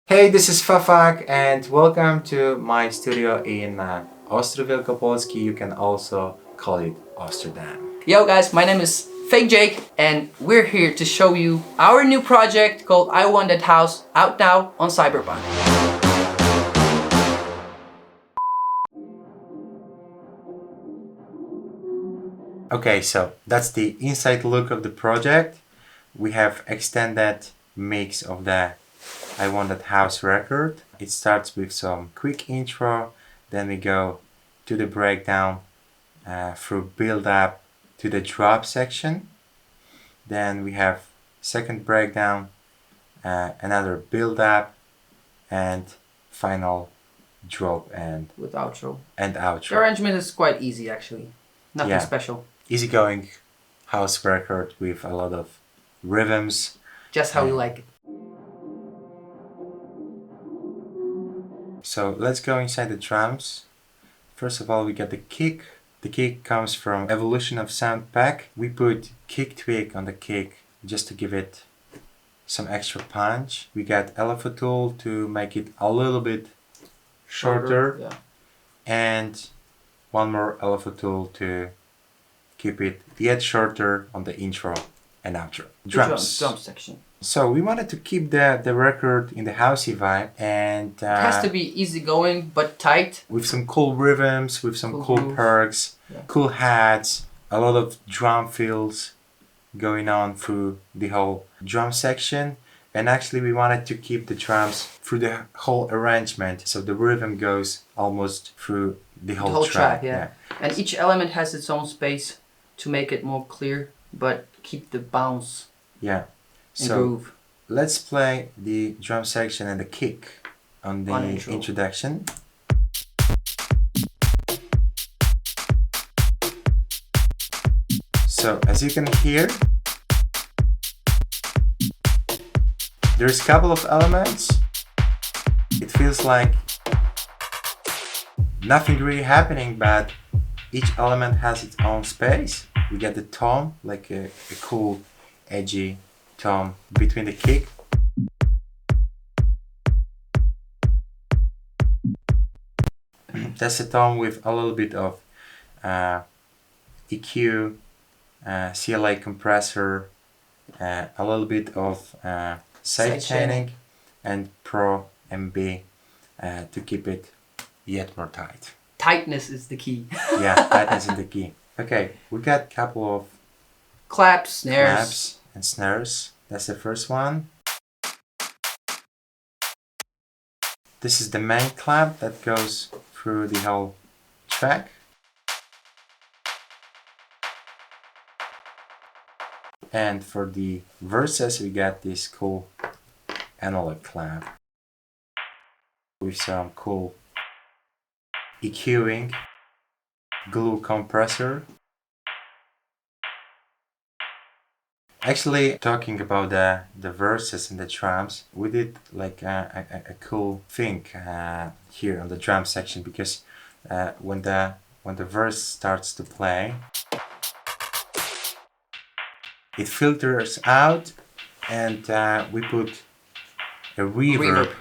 Hey, this is Fafaq and welcome to my studio in Ostrowielkopolski. You can also call it Amsterdam. Yo guys, my name is Fake Jake and we're here to show you our new project called I Want That House, out now on Cyberpunk. Okay, so that's the inside look of the project. We have extended mix of the I Want That House record. It starts with some quick intro, then we go to the breakdown through build up to the drop section. Then we have second breakdown, another build up, and final drop and With outro. outro. The arrangement is quite easy actually. Nothing special. Easygoing house record with a lot of rhythms. Just how we like it. So let's go inside the drums. First of all, we get the kick. The kick comes from Evolution of Sound Pack. We put kick tweak on the kick just to give it some extra punch. We got LFO tool to make it a little bit shorter. Yeah. And one more LFO tool to keep it yet shorter on the intro and outro. Drum section. So we wanted to keep the record in the housey vibe, and It has to be easygoing but tight. with some cool rhythms, with some cool grooves. perks, Yeah. cool hats, a lot of drum fills going on through the whole drum section. And actually we wanted to keep the drums through the whole arrangement, so the rhythm goes almost through the whole track. Yeah. And each element has its own space to make it more clear, but keep the bounce Yeah. and So groove. let's play the drum section and the kick on the intro. introduction. So as you can hear, there's a couple of elements. It feels like nothing really happening, but each element has its own space. We get the tom, like a cool, edgy tom between the kick. That's a tom with a little bit of EQ, CLA compressor, a little bit of side chaining, and Pro MB to keep it yet more tight. Tightness is the key. Yeah, tightness is the key. Okay, we got a couple of Claps, snares. claps and snares. That's the first one. This is the main clap that goes through the whole track. And for the verses, we got this cool analog clap with some cool EQing, glue compressor. Actually, talking about the verses and the drums, we did like a cool thing here on the drum section, because when the verse starts to play, it filters out, and we put a reverb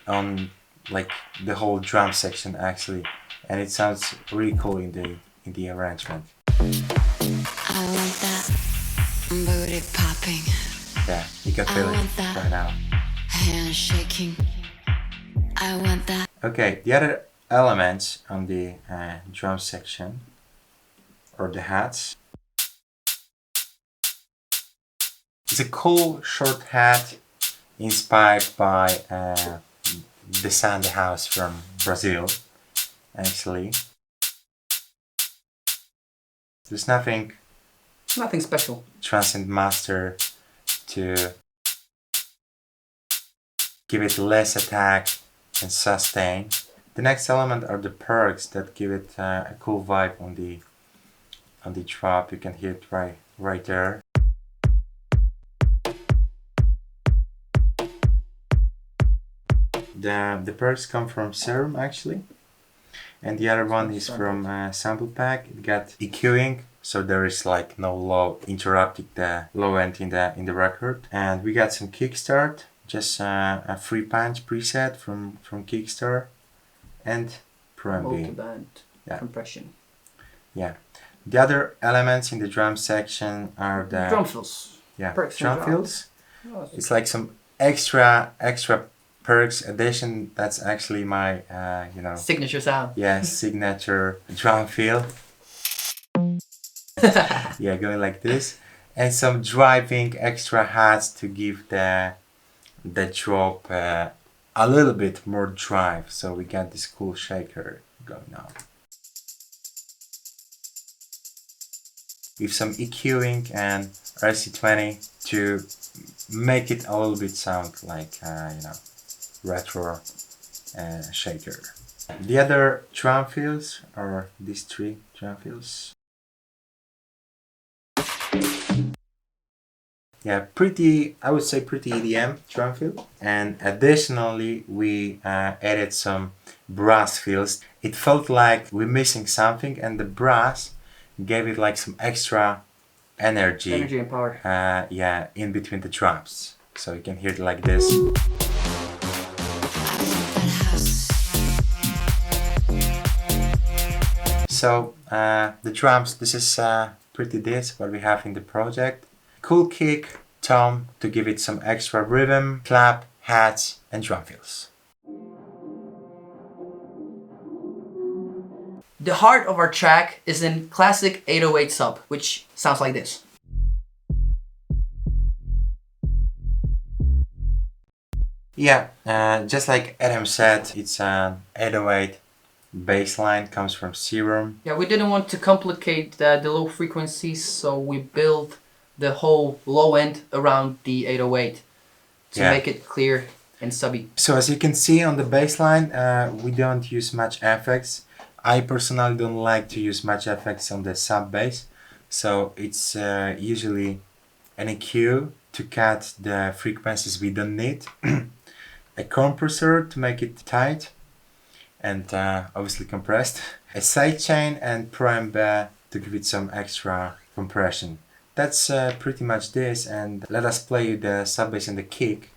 on like the whole drum section actually, and it sounds really cool in the arrangement. I want that booty popping. Yeah, you can feel it right now. Hands shaking. I want that. Okay, the other elements on the drum section, or the hats, it's a cool short hat inspired by the Sound House from Brazil, actually. There's nothing special. Transcend Master to give it less attack and sustain. The next element are the perks that give it a cool vibe on the drop. You can hear it right there. The perks come from Serum actually, and the other one is from Sample Pack. It got EQing, so there is like no low interrupting the low end in the record. And we got some kickstart just a free punch preset from Kickstarter and Pro MB. Multi-band Yeah. compression. Yeah. The other elements in the drum section are the Drum fills. yeah, perks and drum drums. fills. Oh, It's like some extra perks addition. That's actually my signature sound. yeah, signature drum fill. Yeah, going like this, and some driving extra hats to give the drop a little bit more drive. So we got this cool shaker going on with some EQing and RC20 to make it a little bit sound like retro shaker. The other drum fills are these 3 drum fills. Yeah, I would say pretty EDM drum fill. And additionally, we added some brass fills. It felt like we're missing something, and the brass gave it like some extra energy. Energy and power. Yeah, in between the drums. So you can hear it like this. So the drums, this is pretty this, what we have in the project. Cool kick, tom to give it some extra rhythm, clap, hats and drum fills. The heart of our track is in classic 808 sub, which sounds like this. Yeah, just like Adam said, it's an 808 bass line, comes from Serum. Yeah, we didn't want to complicate the low frequencies, so we built the whole low end around the 808 to Yeah. make it clear and subby. So as you can see on the bass line, we don't use much effects. I personally don't like to use much effects on the sub bass, so it's usually an EQ to cut the frequencies we don't need, a compressor to make it tight and obviously compressed, a sidechain and Pro MB to give it some extra compression. That's pretty much this, and let us play the sub bass and the kick.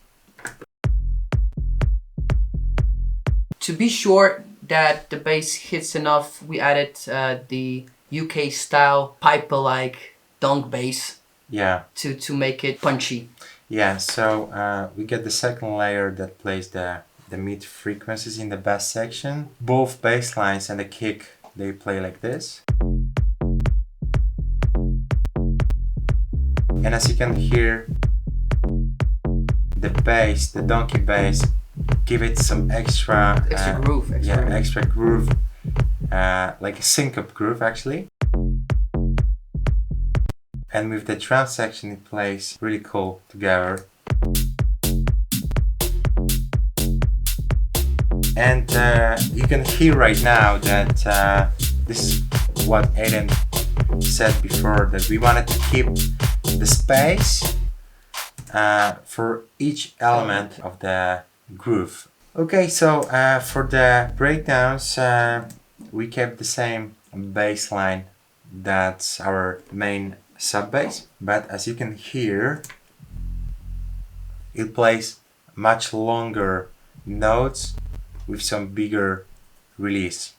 To be sure that the bass hits enough, we added the UK style pipe-like dunk bass Yeah. to make it punchy. Yeah, so we get the second layer that plays the mid frequencies in the bass section. Both bass lines and the kick, they play like this. And as you can hear, the bass, the donkey bass, give it some extra Groove. extra groove, like a syncope groove actually. And with the drum section, it plays really cool together. And you can hear right now that this is what Aiden said before, that we wanted to keep the space for each element of the groove. Okay, so for the breakdowns, we kept the same bass line. That's our main sub bass, but as you can hear, it plays much longer notes with some bigger release,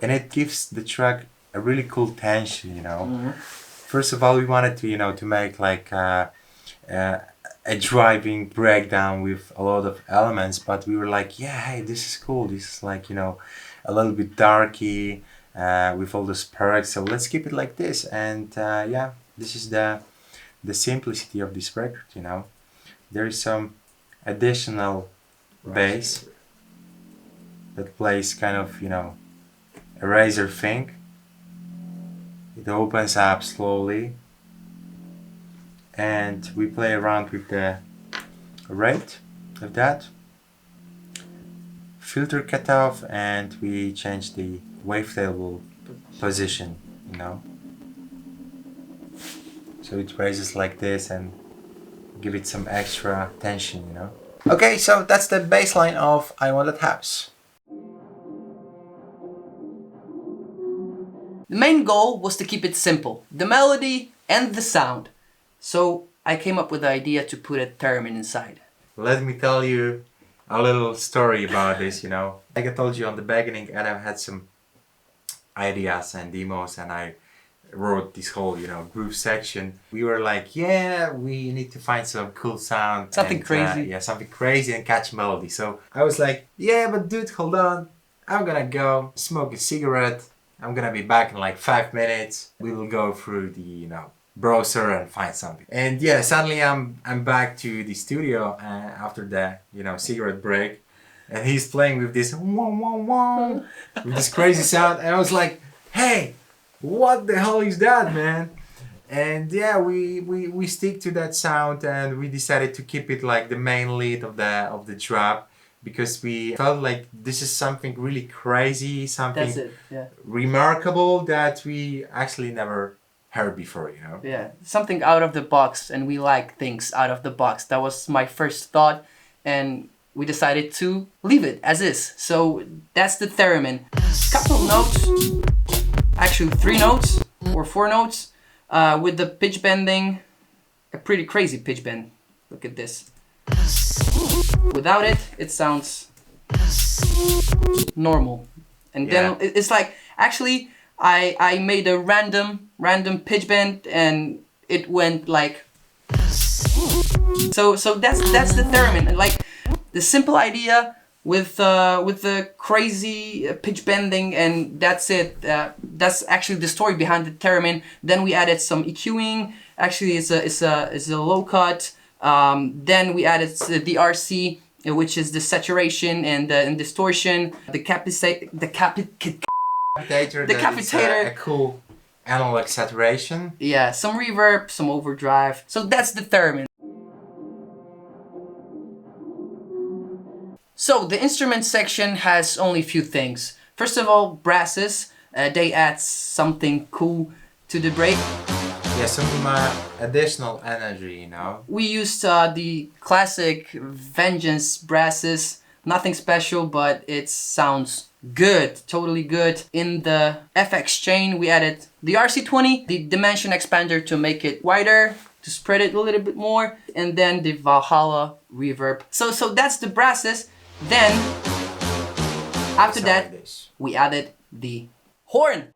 and it gives the track a really cool tension, you know. Mm-hmm. First of all, we wanted to to make like a driving breakdown with a lot of elements, but we were like, yeah, hey, this is cool, this is like, a little bit darky with all those perks, so let's keep it like this. And yeah, this is the simplicity of this record, there is some additional bass that plays kind of a razor thing. It opens up slowly, and we play around with the rate of that, filter cutoff, and we change the wavetable position, so it raises like this and give it some extra tension, Okay, so that's the bass line of I Want That House. The main goal was to keep it simple, the melody and the sound. So I came up with the idea to put a theremin inside. Let me tell you a little story about this, you know. Like I told you on the beginning, Adam had some ideas and demos, and I wrote this whole, you know, group section. We were like, yeah, we need to find some cool sound. Something crazy. Yeah, something crazy and catchy melody. So I was like, yeah, but dude, hold on. I'm gonna go smoke a cigarette. I'm gonna be back in like 5 minutes. We will go through the, you know, browser and find something. And yeah, suddenly I'm back to the studio after the, you know, cigarette break. And he's playing with this wah, wah, wah, with this crazy sound. And I was like, hey, what the hell is that, man? And yeah, we stick to that sound, and we decided to keep it like the main lead of the drop, because we felt like this is something really crazy, something That's it. Yeah. remarkable that we actually never heard before, you know? Yeah. Something out of the box, and we like things out of the box. That was my first thought, and we decided to leave it as is. So that's the theremin. Couple of notes. Actually 3 notes or 4 notes with the pitch bending, a pretty crazy pitch bend. Look at this. Without it, it sounds normal. And then it's like, actually, I made a random pitch bend, and it went like. So that's the theremin. Like the simple idea with the crazy pitch bending, and that's it. That's actually the story behind the theremin. Then we added some EQing. Actually, it's a low cut. Then we added the RC, which is the saturation and distortion. The capitator. A cool analog saturation. Yeah, some reverb, some overdrive. So that's the theremin. So the instrument section has only a few things. First of all, brasses. They add something cool to the break. Yeah, some additional energy, you know. We used the classic Vengeance brasses. Nothing special, but it sounds good, totally good. In the FX chain, we added the RC20, the dimension expander to make it wider, to spread it a little bit more, and then the Valhalla reverb. So that's the brasses. Then, after that, we added the horn.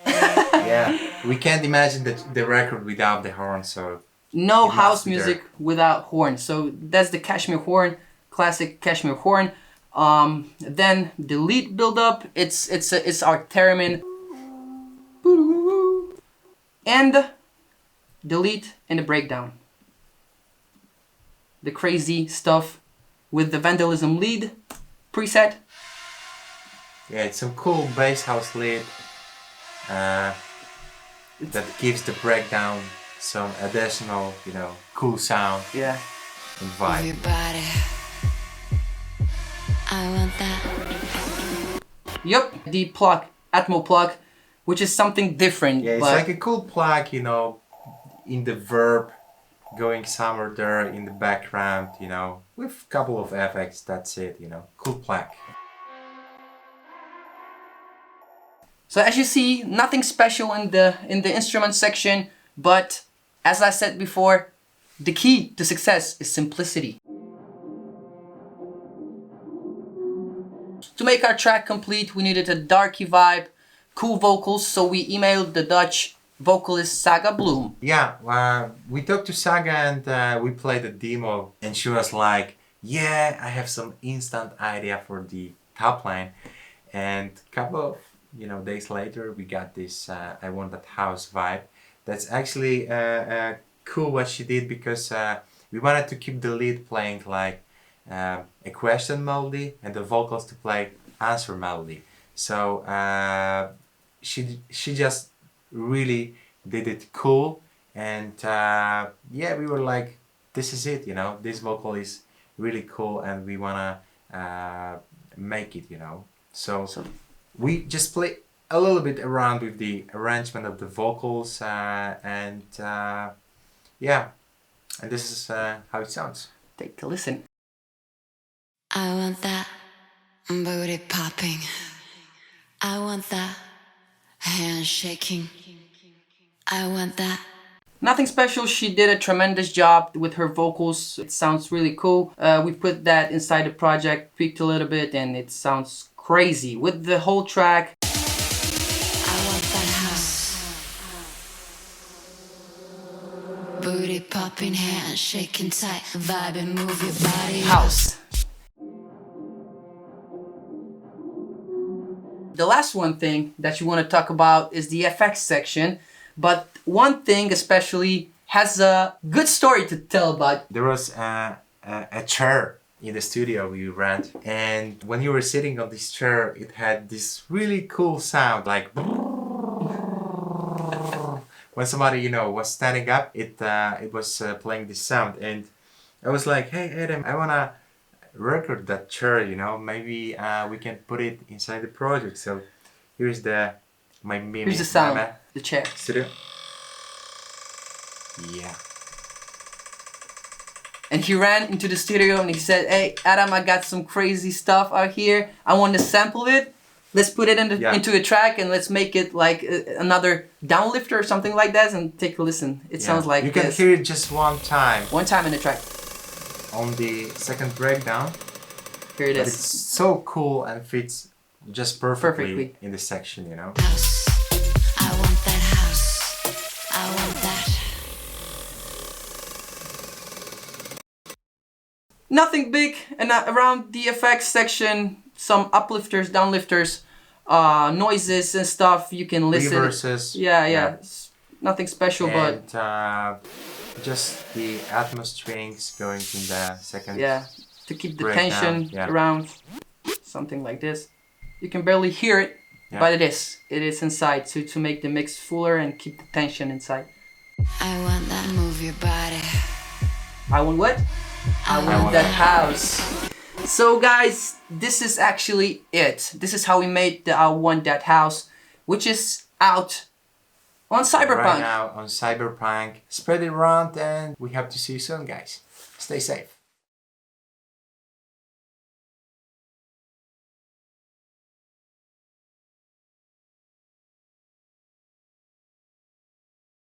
Yeah, we can't imagine the record without the horn, so... No house music without horn. So that's the Cashmere horn, classic Cashmere horn. Then the lead build-up, it's our theremin. And the lead and the breakdown. The crazy stuff with the Vandalism lead preset. Yeah, it's some cool bass house lead that gives the breakdown some additional, you know, cool sound. Yeah. And vibe. Everybody, I want that. Yup, the plug, Atmo plug, which is something different. Yeah, it's like a cool plug, you know, in the verb, going somewhere there in the background, you know, with a couple of effects, that's it, you know, cool plug. So as you see, nothing special in the instrument section, but as I said before, the key to success is simplicity. To make our track complete, we needed a darky vibe, cool vocals, so we emailed the Dutch vocalist Saga Bloom. Yeah, we talked to Saga and we played a demo, and she was like, yeah, I have some instant idea for the top line. And a couple of, you know, days later, we got this I Want That House vibe. That's actually cool what she did, because we wanted to keep the lead playing like a question melody and the vocals to play answer melody. So she just really did it cool, and yeah, we were like, this is it, you know, this vocal is really cool and we wanna make it, you know. So we just play a little bit around with the arrangement of the vocals and yeah, and this is how it sounds. Take a listen. I want that booty popping. I want that hand shaking. I want that Nothing special. She did a tremendous job with her vocals. It sounds really cool. We put that inside the project, tweaked a little bit, and it sounds crazy. With the whole track, I want that house. Booty popping, hands shaking tight, vibing, move your body. house. The last one thing that you want to talk about is the FX section. But one thing especially has a good story to tell about. There was a chair in the studio we rent, and when you were sitting on this chair, it had this really cool sound, like when somebody, you know, was standing up, it was playing this sound, and I was like, hey Adam, I wanna record that chair, you know, maybe we can put it inside the project. So here's my mini Here's the sound, mama the chair. studio. Yeah. And he ran into the studio and he said, hey Adam, I got some crazy stuff out here. I want to sample it. Let's put it into a track and let's make it like another downlifter or something like that, and take a listen. It sounds like you can this. hear it just one time One time in the track. on the second breakdown. Here it But is. it's so cool and fits just perfectly, Perfectly. in the section, you know. House. I want that house. I want that. Nothing big, and around the effects section, some uplifters, downlifters, noises and stuff. You can listen. Reverses. Yeah. It's nothing special, but And just the Atmos strings going in the second. yeah, to keep the breakdown, tension yeah. around. Something like this. You can barely hear it, Yeah. but it is inside to make the mix fuller and keep the tension inside. I want that. Move your body. I want what? I want that house. So guys, this is actually it. This is how we made the I Want That House, which is out on Cyberpunk. Right now on Cyberpunk. Spread it around, and we hope to see you soon, guys. Stay safe.